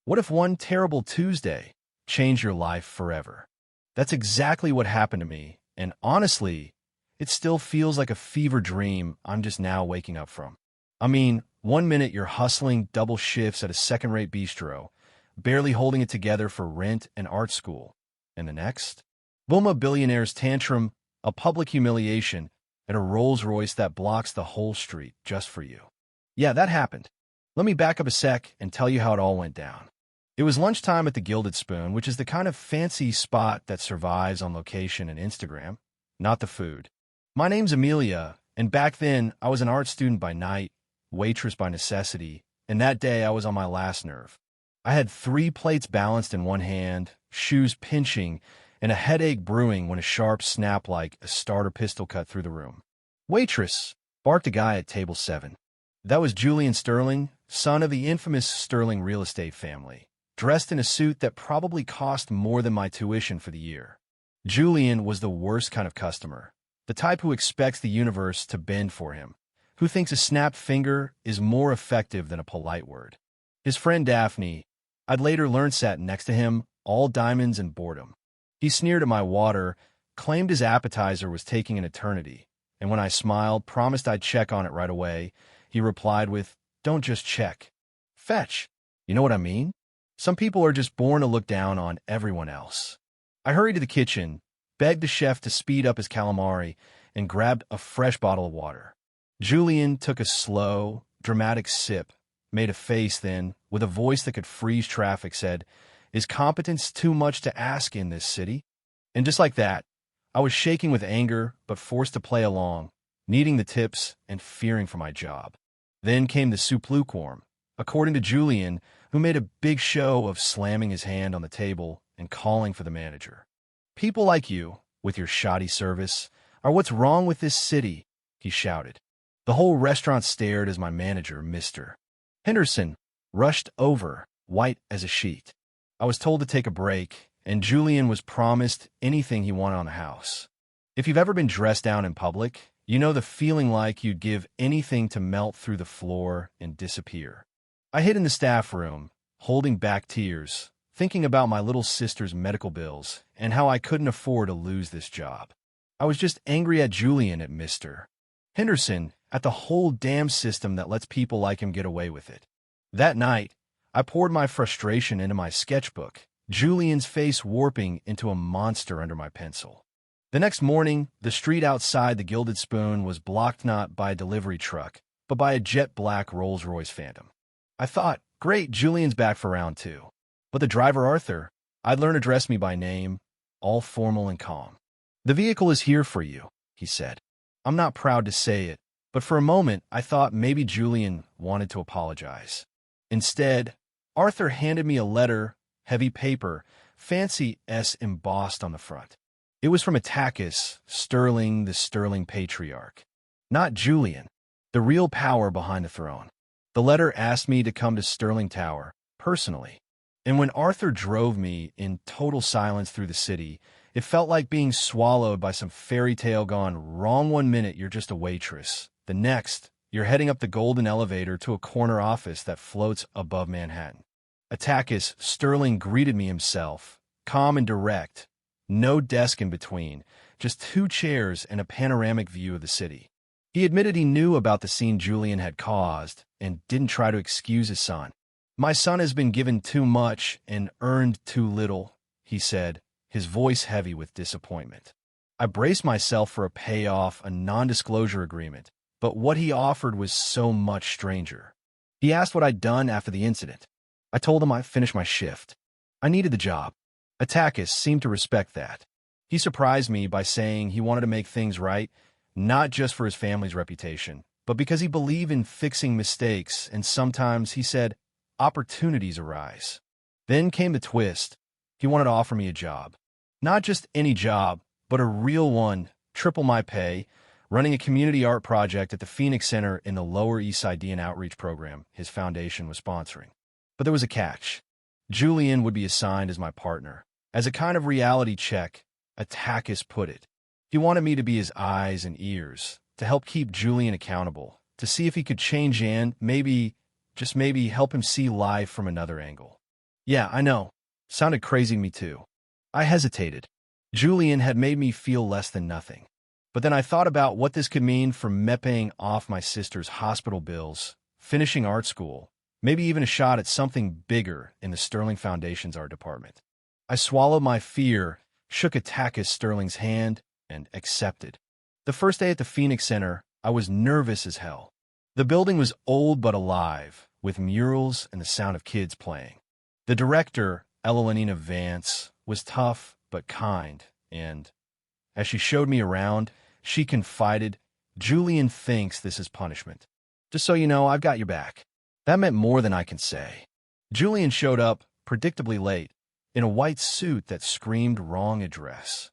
What if one terrible Tuesday changed your life forever? That's exactly what happened to me, and honestly, it still feels like a fever dream I'm just now waking up from. I mean, one minute you're hustling double shifts at a second-rate bistro, barely holding it together for rent and art school, and the next? Boom, a billionaire's tantrum, a public humiliation, and a Rolls Royce that blocks the whole street just for you. Yeah, that happened. Let me back up a sec and tell you how it all went down. It was lunchtime at the Gilded Spoon, which is the kind of fancy spot that survives on location and Instagram, not the food. My name's Amelia, and back then I was an art student by night, waitress by necessity, and that day I was on my last nerve. I had 3 plates balanced in one hand, shoes pinching, and a headache brewing when a sharp snap like a starter pistol cut through the room. "Waitress!" barked a guy at table 7. That was Julian Sterling, son of the infamous Sterling real estate family, dressed in a suit that probably cost more than my tuition for the year. Julian was the worst kind of customer, the type who expects the universe to bend for him, who thinks a snapped finger is more effective than a polite word. His friend Daphne, I'd later learn, sat next to him, all diamonds and boredom. He sneered at my water, claimed his appetizer was taking an eternity, and when I smiled, promised I'd check on it right away, he replied with, "Don't just check. Fetch." You know what I mean? Some people are just born to look down on everyone else. I hurried to the kitchen, begged the chef to speed up his calamari, and grabbed a fresh bottle of water. Julian took a slow, dramatic sip, made a face, then, with a voice that could freeze traffic, said, "Is competence too much to ask in this city?" And just like that, I was shaking with anger, but forced to play along, needing the tips and fearing for my job. Then came the soup lukewarm, according to Julian, who made a big show of slamming his hand on the table and calling for the manager. "People like you, with your shoddy service, are what's wrong with this city," he shouted. The whole restaurant stared as my manager, Mr. Henderson, rushed over, white as a sheet. I was told to take a break, and Julian was promised anything he wanted on the house. If you've ever been dressed down in public, you know the feeling like you'd give anything to melt through the floor and disappear. I hid in the staff room, holding back tears, thinking about my little sister's medical bills and how I couldn't afford to lose this job. I was just angry at Julian, at Mr. Henderson, at the whole damn system that lets people like him get away with it. That night, I poured my frustration into my sketchbook, Julian's face warping into a monster under my pencil. The next morning, the street outside the Gilded Spoon was blocked not by a delivery truck, but by a jet-black Rolls-Royce Phantom. I thought, great, Julian's back for round 2. But the driver, Arthur, I'd learned to address me by name, all formal and calm. "The vehicle is here for you," he said. I'm not proud to say it, but for a moment I thought maybe Julian wanted to apologize. Instead, Arthur handed me a letter, heavy paper, fancy S embossed on the front. It was from Atticus, Sterling, the Sterling patriarch. Not Julian, the real power behind the throne. The letter asked me to come to Sterling Tower, personally. And when Arthur drove me in total silence through the city, it felt like being swallowed by some fairy tale gone wrong. One minute you're just a waitress. The next, you're heading up the golden elevator to a corner office that floats above Manhattan. Atticus, Sterling greeted me himself, calm and direct. No desk in between, just 2 chairs and a panoramic view of the city. He admitted he knew about the scene Julian had caused and didn't try to excuse his son. "My son has been given too much and earned too little," he said, his voice heavy with disappointment. I braced myself for a payoff, a non-disclosure agreement, but what he offered was so much stranger. He asked what I'd done after the incident. I told him I finished my shift. I needed the job. Atticus seemed to respect that. He surprised me by saying he wanted to make things right, not just for his family's reputation, but because he believed in fixing mistakes, and sometimes, he said, opportunities arise. Then came the twist. He wanted to offer me a job. Not just any job, but a real one, triple my pay, running a community art project at the Phoenix Center in the Lower East Side DNA Outreach Program his foundation was sponsoring. But there was a catch. Julian would be assigned as my partner. As a kind of reality check, Atticus put it. He wanted me to be his eyes and ears, to help keep Julian accountable, to see if he could change and maybe, just maybe, help him see life from another angle. Yeah, I know. Sounded crazy to me too. I hesitated. Julian had made me feel less than nothing. But then I thought about what this could mean for me paying off my sister's hospital bills, finishing art school, maybe even a shot at something bigger in the Sterling Foundation's art department. I swallowed my fear, shook Atticus Sterling's hand, and accepted. The first day at the Phoenix Center, I was nervous as hell. The building was old but alive, with murals and the sound of kids playing. The director, Elenina Vance, was tough but kind, and as she showed me around, she confided, "Julian thinks this is punishment. Just so you know, I've got your back." That meant more than I can say. Julian showed up, predictably late, in a white suit that screamed wrong address.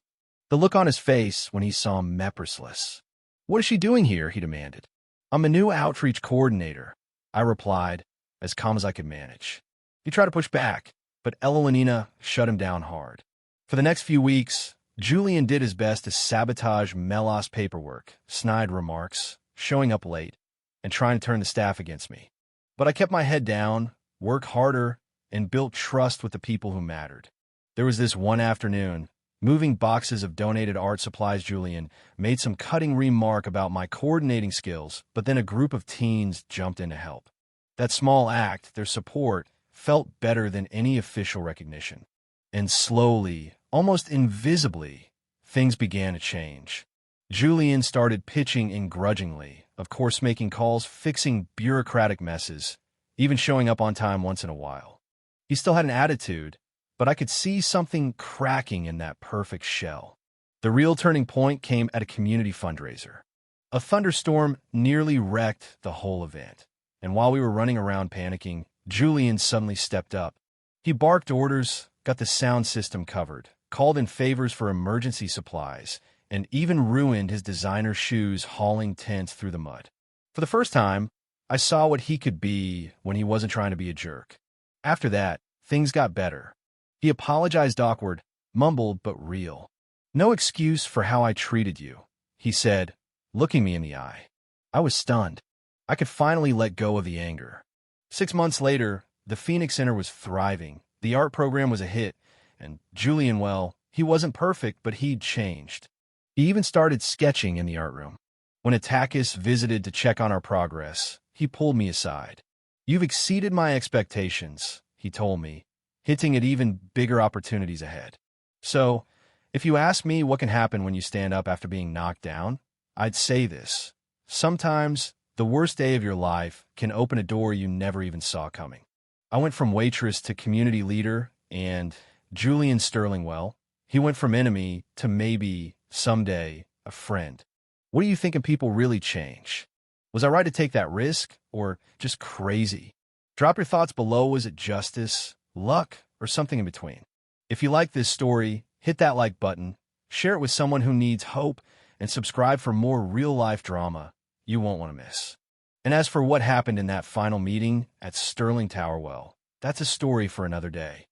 The look on his face when he saw Meprisless. "What is she doing here?" he demanded. "I'm a new outreach coordinator," I replied, as calm as I could manage. He tried to push back, but Elenina shut him down hard. For the next few weeks, Julian did his best to sabotage Melos' paperwork, snide remarks, showing up late, and trying to turn the staff against me. But I kept my head down, worked harder, and built trust with the people who mattered. There was this one afternoon, moving boxes of donated art supplies. Julian made some cutting remark about my coordinating skills, but then a group of teens jumped in to help. That small act, their support, felt better than any official recognition. And slowly, almost invisibly, things began to change. Julian started pitching grudgingly, of course making calls, fixing bureaucratic messes, even showing up on time once in a while. He still had an attitude, but I could see something cracking in that perfect shell. The real turning point came at a community fundraiser. A thunderstorm nearly wrecked the whole event, and while we were running around panicking, Julian suddenly stepped up. He barked orders, got the sound system covered, called in favors for emergency supplies, and even ruined his designer shoes hauling tents through the mud. For the first time, I saw what he could be when he wasn't trying to be a jerk. After that, things got better. He apologized awkward, mumbled but real. "No excuse for how I treated you," he said, looking me in the eye. I was stunned. I could finally let go of the anger. 6 months later, the Phoenix Center was thriving. The art program was a hit, and Julian, well, he wasn't perfect, but he'd changed. He even started sketching in the art room. When Atticus visited to check on our progress, he pulled me aside. "You've exceeded my expectations," he told me, hinting at even bigger opportunities ahead. So, if you ask me what can happen when you stand up after being knocked down, I'd say this. Sometimes, the worst day of your life can open a door you never even saw coming. I went from waitress to community leader, and Julian Sterling, well, he went from enemy to maybe, someday, a friend. What do you think of people really change? Was I right to take that risk, or just crazy? Drop your thoughts below. Was it justice, luck, or something in between? If you like this story, hit that like button, share it with someone who needs hope, and subscribe for more real-life drama you won't want to miss. And as for what happened in that final meeting at Sterling Tower, well, that's a story for another day.